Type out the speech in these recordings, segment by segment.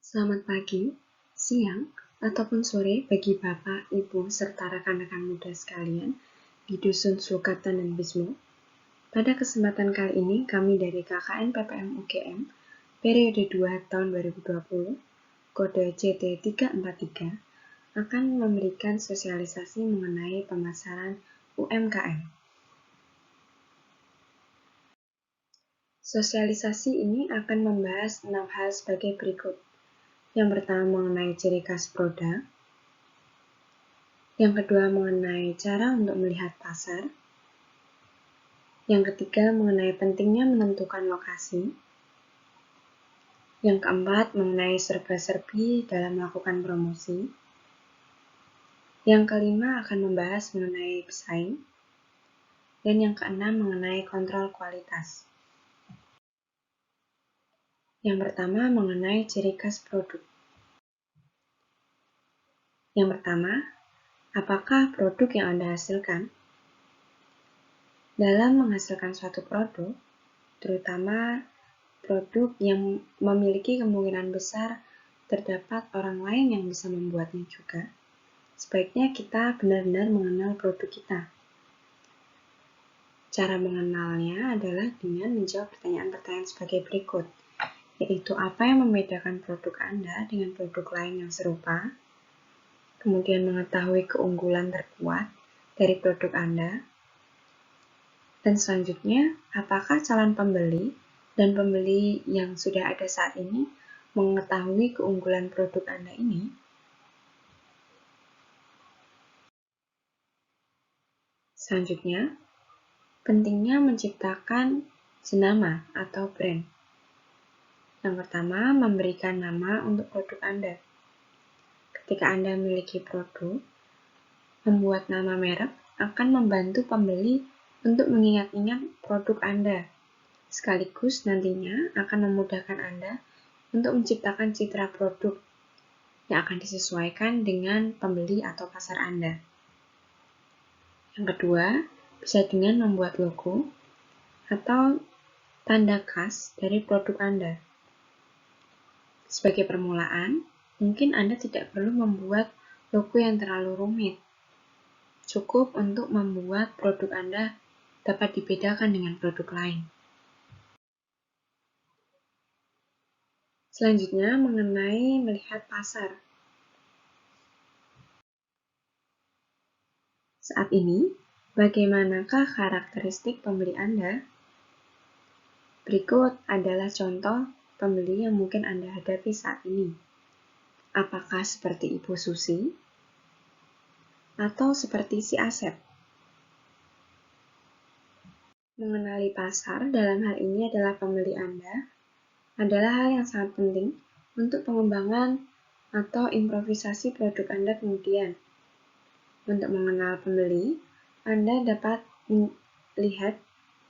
Selamat pagi, siang, ataupun sore bagi Bapak, Ibu, serta rekan-rekan muda sekalian di Dusun Sulkatan dan Bismo. Pada kesempatan kali ini, kami dari KKN PPM UGM, periode 2 tahun 2020, kode CT343, akan memberikan sosialisasi mengenai pemasaran UMKM. Sosialisasi ini akan membahas 6 hal sebagai berikut. Yang pertama mengenai ciri khas produk, yang kedua mengenai cara untuk melihat pasar, yang ketiga mengenai pentingnya menentukan lokasi, yang keempat mengenai serba-serbi dalam melakukan promosi, yang kelima akan membahas mengenai pesaing, dan yang keenam mengenai kontrol kualitas. Yang pertama mengenai ciri khas produk. Yang pertama, apakah produk yang Anda hasilkan? Dalam menghasilkan suatu produk, terutama produk yang memiliki kemungkinan besar terdapat orang lain yang bisa membuatnya juga, sebaiknya kita benar-benar mengenal produk kita. Cara mengenalnya adalah dengan menjawab pertanyaan-pertanyaan sebagai berikut, yaitu apa yang membedakan produk Anda dengan produk lain yang serupa, kemudian mengetahui keunggulan terkuat dari produk Anda, dan selanjutnya, apakah calon pembeli dan pembeli yang sudah ada saat ini mengetahui keunggulan produk Anda ini? Selanjutnya, pentingnya menciptakan jenama atau brand. Yang pertama, memberikan nama untuk produk Anda. Ketika Anda memiliki produk, membuat nama merek akan membantu pembeli untuk mengingat-ingat produk Anda. Sekaligus nantinya akan memudahkan Anda untuk menciptakan citra produk yang akan disesuaikan dengan pembeli atau pasar Anda. Yang kedua, bisa dengan membuat logo atau tanda khas dari produk Anda. Sebagai permulaan, mungkin Anda tidak perlu membuat logo yang terlalu rumit. Cukup untuk membuat produk Anda dapat dibedakan dengan produk lain. Selanjutnya, mengenai melihat pasar. Saat ini, bagaimanakah karakteristik pembeli Anda? Berikut adalah contoh pembeli yang mungkin Anda hadapi saat ini. Apakah seperti Ibu Susi? Atau seperti si Asep? Mengenali pasar dalam hal ini adalah pembeli Anda adalah hal yang sangat penting untuk pengembangan atau improvisasi produk Anda kemudian. Untuk mengenal pembeli, Anda dapat melihat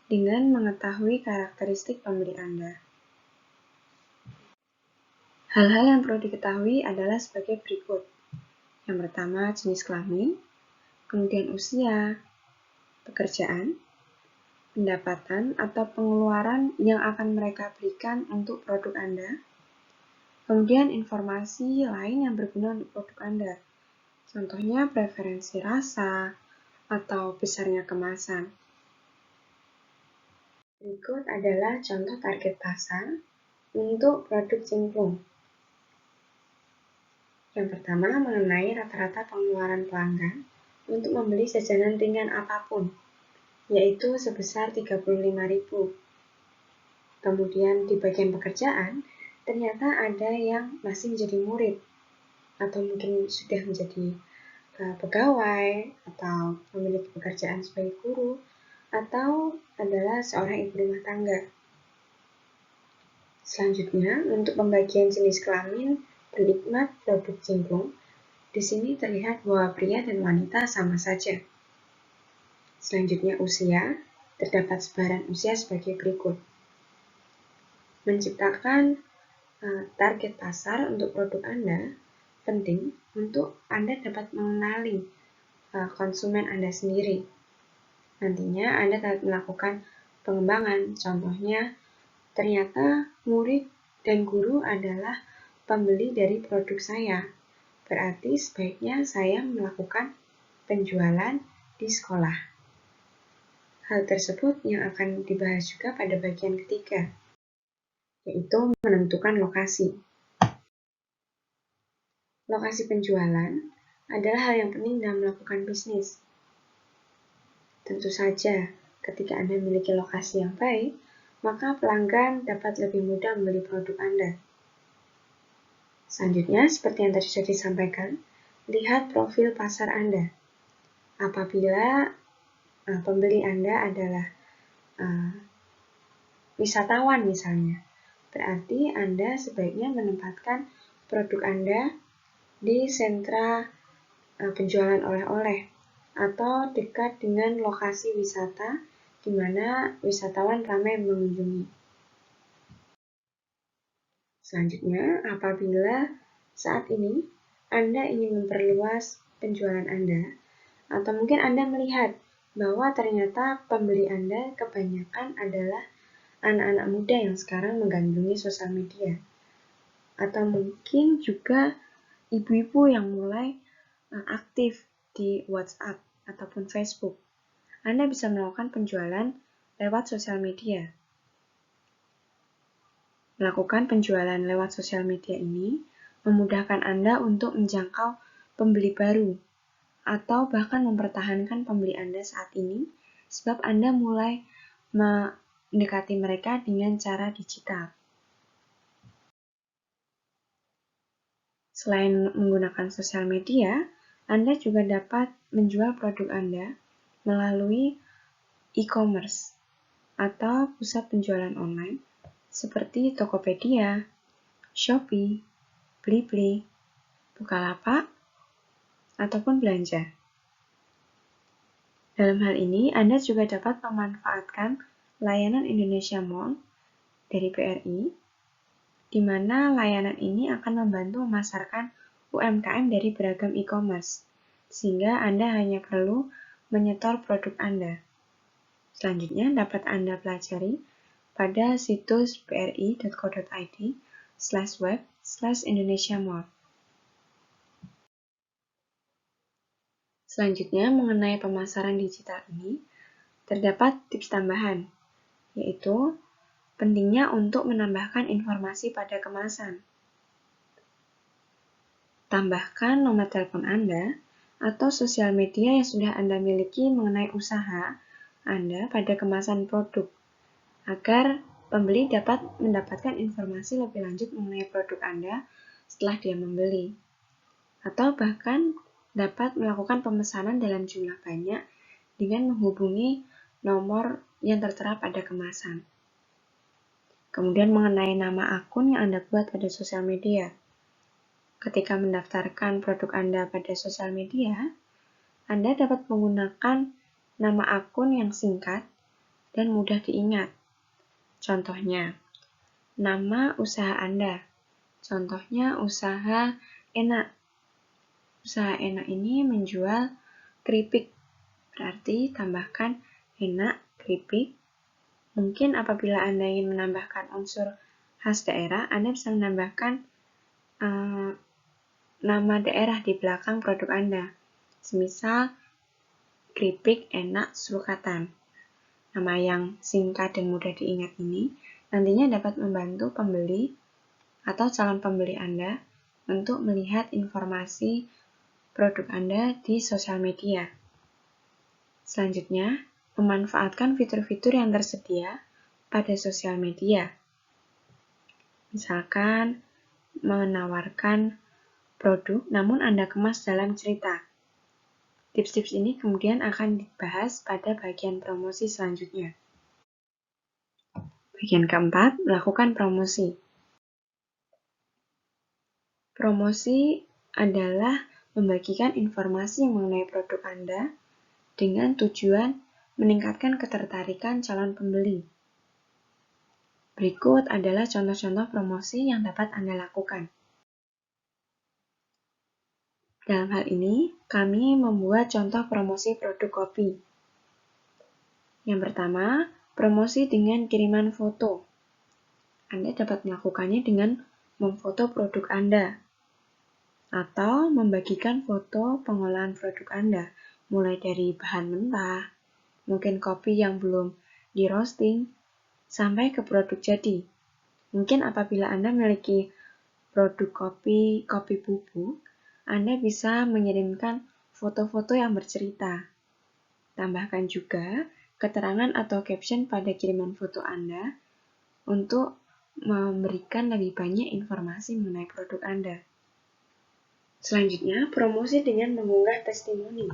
dengan mengetahui karakteristik pembeli Anda. Hal-hal yang perlu diketahui adalah sebagai berikut. Yang pertama, jenis kelamin, kemudian usia, pekerjaan, pendapatan atau pengeluaran yang akan mereka berikan untuk produk Anda, kemudian informasi lain yang berguna untuk produk Anda, contohnya preferensi rasa atau besarnya kemasan. Berikut adalah contoh target pasar untuk produk cemplung. Yang pertama, mengenai rata-rata pengeluaran pelanggan untuk membeli jajanan ringan apapun, yaitu sebesar 35.000. Kemudian di bagian pekerjaan, ternyata ada yang masih menjadi murid, atau mungkin sudah menjadi pegawai, atau memiliki pekerjaan sebagai guru, atau adalah seorang ibu rumah tangga. Selanjutnya, untuk pembagian jenis kelamin penikmat produk cemplung, di sini terlihat bahwa pria dan wanita sama saja. Selanjutnya usia, terdapat sebaran usia sebagai berikut. Menciptakan target pasar untuk produk Anda penting untuk Anda dapat mengenali konsumen Anda sendiri. Nantinya Anda dapat melakukan pengembangan, contohnya ternyata murid dan guru adalah pembeli dari produk saya. Berarti sebaiknya saya melakukan penjualan di sekolah. Hal tersebut yang akan dibahas juga pada bagian ketiga, yaitu menentukan lokasi. Lokasi penjualan adalah hal yang penting dalam melakukan bisnis. Tentu saja, ketika Anda memiliki lokasi yang baik, maka pelanggan dapat lebih mudah membeli produk Anda. Selanjutnya, seperti yang tadi sudah disampaikan, lihat profil pasar Anda. Apabila pembeli Anda adalah wisatawan misalnya, berarti Anda sebaiknya menempatkan produk Anda di sentra penjualan oleh-oleh atau dekat dengan lokasi wisata di mana wisatawan ramai mengunjungi. Selanjutnya, apabila saat ini Anda ingin memperluas penjualan Anda, atau mungkin Anda melihat bahwa ternyata pembeli Anda kebanyakan adalah anak-anak muda yang sekarang menggandrungi sosial media, atau mungkin juga ibu-ibu yang mulai aktif di WhatsApp ataupun Facebook. Anda bisa melakukan penjualan lewat sosial media. Melakukan penjualan lewat sosial media ini memudahkan Anda untuk menjangkau pembeli baru atau bahkan mempertahankan pembeli Anda saat ini sebab Anda mulai mendekati mereka dengan cara digital. Selain menggunakan sosial media, Anda juga dapat menjual produk Anda melalui e-commerce atau pusat penjualan online seperti Tokopedia, Shopee, Blibli, Bukalapak, ataupun belanja. Dalam hal ini, Anda juga dapat memanfaatkan layanan Indonesia Mall dari BRI, di mana layanan ini akan membantu memasarkan UMKM dari beragam e-commerce, sehingga Anda hanya perlu menyetor produk Anda. Selanjutnya dapat Anda pelajari pada situs bri.co.id/web/Indonesia Mall. Selanjutnya, mengenai pemasaran digital ini, terdapat tips tambahan, yaitu pentingnya untuk menambahkan informasi pada kemasan. Tambahkan nomor telepon Anda atau sosial media yang sudah Anda miliki mengenai usaha Anda pada kemasan produk, agar pembeli dapat mendapatkan informasi lebih lanjut mengenai produk Anda setelah dia membeli. Atau bahkan dapat melakukan pemesanan dalam jumlah banyak dengan menghubungi nomor yang tertera pada kemasan. Kemudian mengenai nama akun yang Anda buat pada sosial media. Ketika mendaftarkan produk Anda pada sosial media, Anda dapat menggunakan nama akun yang singkat dan mudah diingat. Contohnya, nama usaha Anda. Contohnya usaha enak. Usaha enak ini menjual keripik. Berarti tambahkan enak keripik. Mungkin apabila Anda ingin menambahkan unsur khas daerah, Anda bisa menambahkan nama daerah di belakang produk Anda. Semisal, keripik enak Sulkatan. Nama yang singkat dan mudah diingat ini nantinya dapat membantu pembeli atau calon pembeli Anda untuk melihat informasi produk Anda di sosial media. Selanjutnya, memanfaatkan fitur-fitur yang tersedia pada sosial media. Misalkan, menawarkan produk namun Anda kemas dalam cerita. Tips-tips ini kemudian akan dibahas pada bagian promosi selanjutnya. Bagian keempat, melakukan promosi. Promosi adalah membagikan informasi mengenai produk Anda dengan tujuan meningkatkan ketertarikan calon pembeli. Berikut adalah contoh-contoh promosi yang dapat Anda lakukan. Dalam hal ini, kami membuat contoh promosi produk kopi. Yang pertama, promosi dengan kiriman foto. Anda dapat melakukannya dengan memfoto produk Anda, atau membagikan foto pengolahan produk Anda, mulai dari bahan mentah, mungkin kopi yang belum di-roasting, sampai ke produk jadi. Mungkin apabila Anda memiliki produk kopi bubuk, Anda bisa mengirimkan foto-foto yang bercerita. Tambahkan juga keterangan atau caption pada kiriman foto Anda untuk memberikan lebih banyak informasi mengenai produk Anda. Selanjutnya, promosi dengan mengunggah testimoni.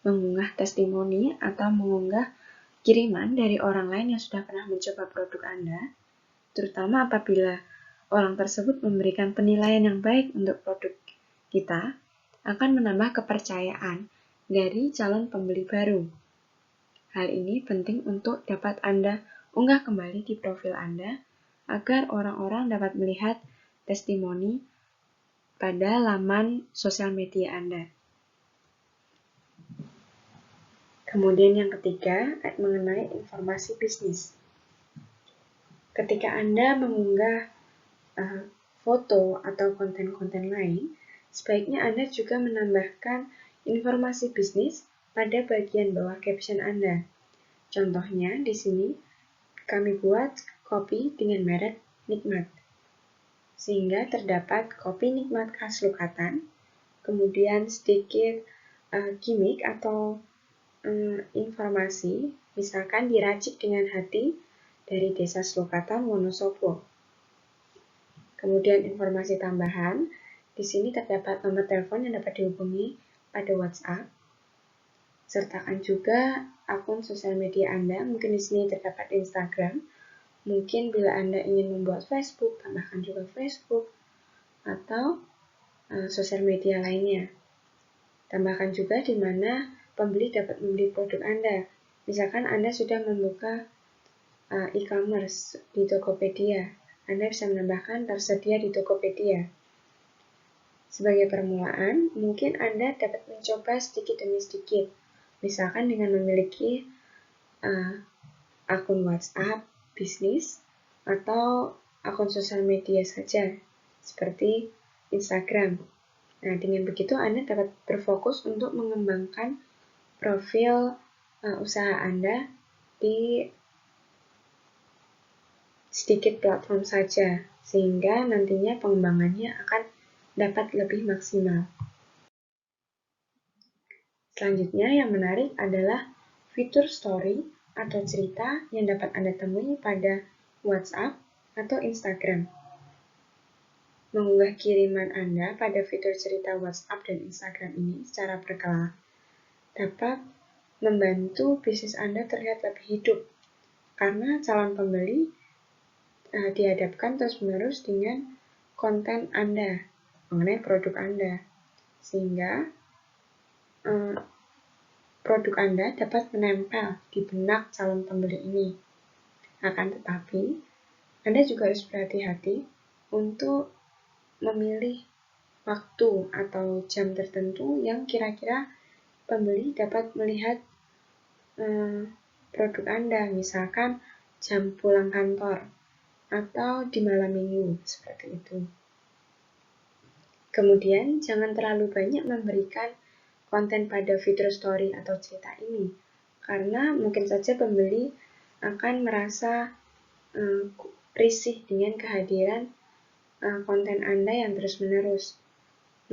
Mengunggah testimoni atau mengunggah kiriman dari orang lain yang sudah pernah mencoba produk Anda, terutama apabila orang tersebut memberikan penilaian yang baik untuk produk kita, akan menambah kepercayaan dari calon pembeli baru. Hal ini penting untuk dapat Anda unggah kembali di profil Anda agar orang-orang dapat melihat testimoni pada laman sosial media Anda. Kemudian yang ketiga, mengenai informasi bisnis. Ketika Anda mengunggah foto atau konten-konten lain, sebaiknya Anda juga menambahkan informasi bisnis pada bagian bawah caption Anda. Contohnya di sini kami buat kopi dengan merek Nikmat, sehingga terdapat kopi nikmat khas Lukatan, kemudian sedikit gimmick atau informasi, misalkan diracik dengan hati dari Desa Slokatan, Wonosobo. Kemudian informasi tambahan, di sini terdapat nomor telepon yang dapat dihubungi pada WhatsApp. Sertakan juga akun sosial media Anda, mungkin di sini terdapat Instagram. Mungkin bila Anda ingin membuat Facebook, tambahkan juga Facebook atau sosial media lainnya. Tambahkan juga di mana pembeli dapat membeli produk Anda. Misalkan Anda sudah membuka e-commerce di Tokopedia, Anda bisa menambahkan tersedia di Tokopedia. Sebagai permulaan, mungkin Anda dapat mencoba sedikit demi sedikit, misalkan dengan memiliki akun WhatsApp bisnis atau akun sosial media saja, seperti Instagram. Nah, dengan begitu Anda dapat berfokus untuk mengembangkan profil usaha Anda di sedikit platform saja, sehingga nantinya pengembangannya akan dapat lebih maksimal. Selanjutnya yang menarik adalah fitur story atau cerita yang dapat Anda temui pada WhatsApp atau Instagram. Mengunggah kiriman Anda pada fitur cerita WhatsApp dan Instagram ini secara berkala dapat membantu bisnis Anda terlihat lebih hidup, karena calon pembeli dihadapkan terus-menerus dengan konten Anda mengenai produk Anda, sehingga produk Anda dapat menempel di benak calon pembeli ini. Akan tetapi, Anda juga harus berhati-hati untuk memilih waktu atau jam tertentu yang kira-kira pembeli dapat melihat produk Anda, misalkan jam pulang kantor atau di malam minggu, seperti itu. Kemudian, jangan terlalu banyak memberikan konten pada fitur story atau cerita ini, karena mungkin saja pembeli akan merasa risih dengan kehadiran konten Anda yang terus-menerus.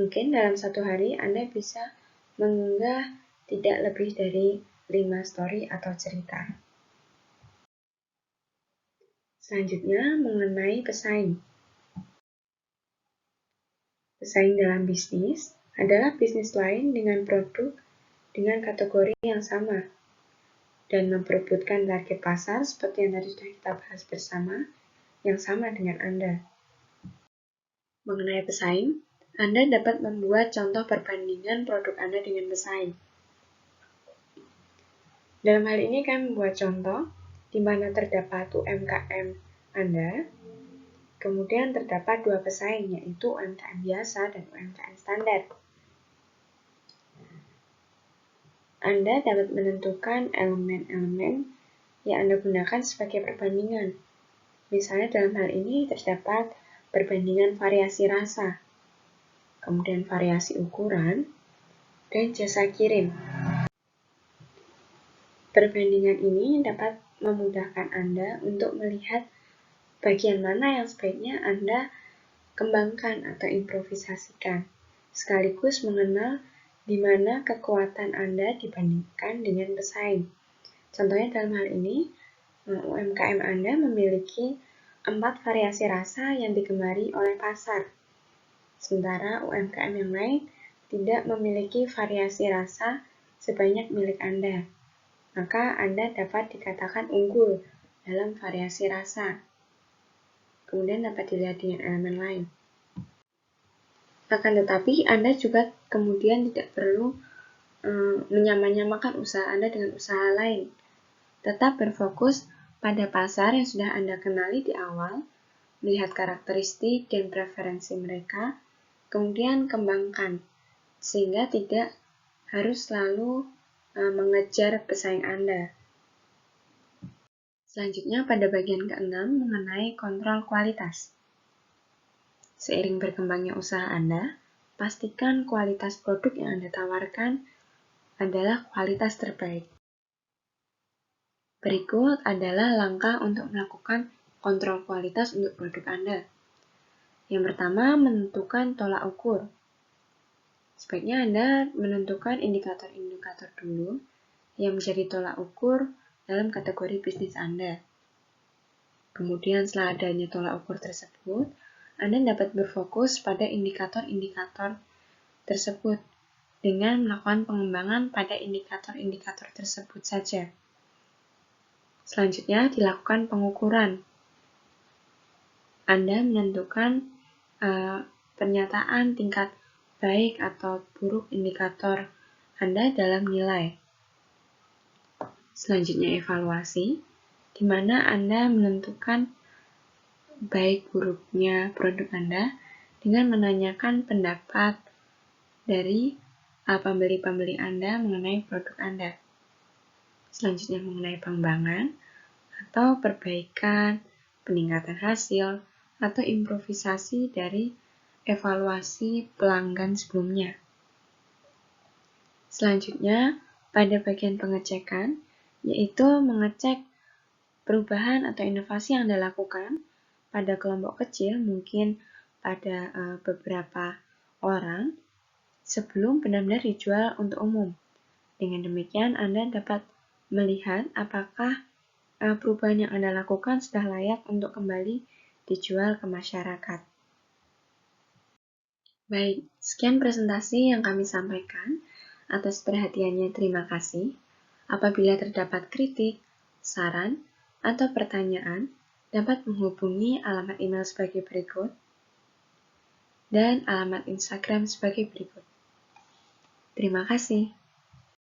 Mungkin dalam satu hari Anda bisa mengunggah tidak lebih dari 5 story atau cerita. Selanjutnya mengenai pesaing. Pesaing dalam bisnis adalah bisnis lain dengan produk dengan kategori yang sama dan memperebutkan target pasar seperti yang tadi sudah kita bahas bersama yang sama dengan Anda. Mengenai pesaing, Anda dapat membuat contoh perbandingan produk Anda dengan pesaing. Dalam hal ini kami membuat contoh di mana terdapat UMKM Anda, kemudian terdapat dua pesaing, yaitu UMKM biasa dan UMKM standar. Anda dapat menentukan elemen-elemen yang Anda gunakan sebagai perbandingan. Misalnya dalam hal ini terdapat perbandingan variasi rasa, kemudian variasi ukuran, dan jasa kirim. Perbandingan ini dapat memudahkan Anda untuk melihat bagian mana yang sebaiknya Anda kembangkan atau improvisasikan, sekaligus mengenal di mana kekuatan Anda dibandingkan dengan pesaing. Contohnya dalam hal ini, UMKM Anda memiliki 4 variasi rasa yang digemari oleh pasar, sementara UMKM yang lain tidak memiliki variasi rasa sebanyak milik Anda. Maka Anda dapat dikatakan unggul dalam variasi rasa. Kemudian dapat dilihat dengan elemen lain. Akan tetapi, Anda juga kemudian tidak perlu menyamakan usaha Anda dengan usaha lain. Tetap berfokus pada pasar yang sudah Anda kenali di awal, melihat karakteristik dan preferensi mereka, kemudian kembangkan, sehingga tidak harus selalu mengejar pesaing Anda. Selanjutnya pada bagian ke-6 mengenai kontrol kualitas. Seiring berkembangnya usaha Anda, pastikan kualitas produk yang Anda tawarkan adalah kualitas terbaik. Berikut adalah langkah untuk melakukan kontrol kualitas untuk produk Anda. Yang pertama, menentukan tolak ukur. Sebaiknya Anda menentukan indikator-indikator dulu yang menjadi tolak ukur dalam kategori bisnis Anda. Kemudian setelah adanya tolak ukur tersebut, Anda dapat berfokus pada indikator-indikator tersebut dengan melakukan pengembangan pada indikator-indikator tersebut saja. Selanjutnya dilakukan pengukuran. Anda menentukan pernyataan tingkat baik atau buruk indikator Anda dalam nilai. Selanjutnya evaluasi, di mana Anda menentukan baik buruknya produk Anda dengan menanyakan pendapat dari pembeli-pembeli Anda mengenai produk Anda. Selanjutnya mengenai pengembangan atau perbaikan, peningkatan hasil, atau improvisasi dari evaluasi pelanggan sebelumnya. Selanjutnya, pada bagian pengecekan, yaitu mengecek perubahan atau inovasi yang Anda lakukan pada kelompok kecil, mungkin pada beberapa orang, sebelum benar-benar dijual untuk umum. Dengan demikian, Anda dapat melihat apakah perubahan yang Anda lakukan sudah layak untuk kembali dijual ke masyarakat. Baik, sekian presentasi yang kami sampaikan. Atas perhatiannya terima kasih. Apabila terdapat kritik, saran, atau pertanyaan, dapat menghubungi alamat email sebagai berikut dan alamat Instagram sebagai berikut. Terima kasih.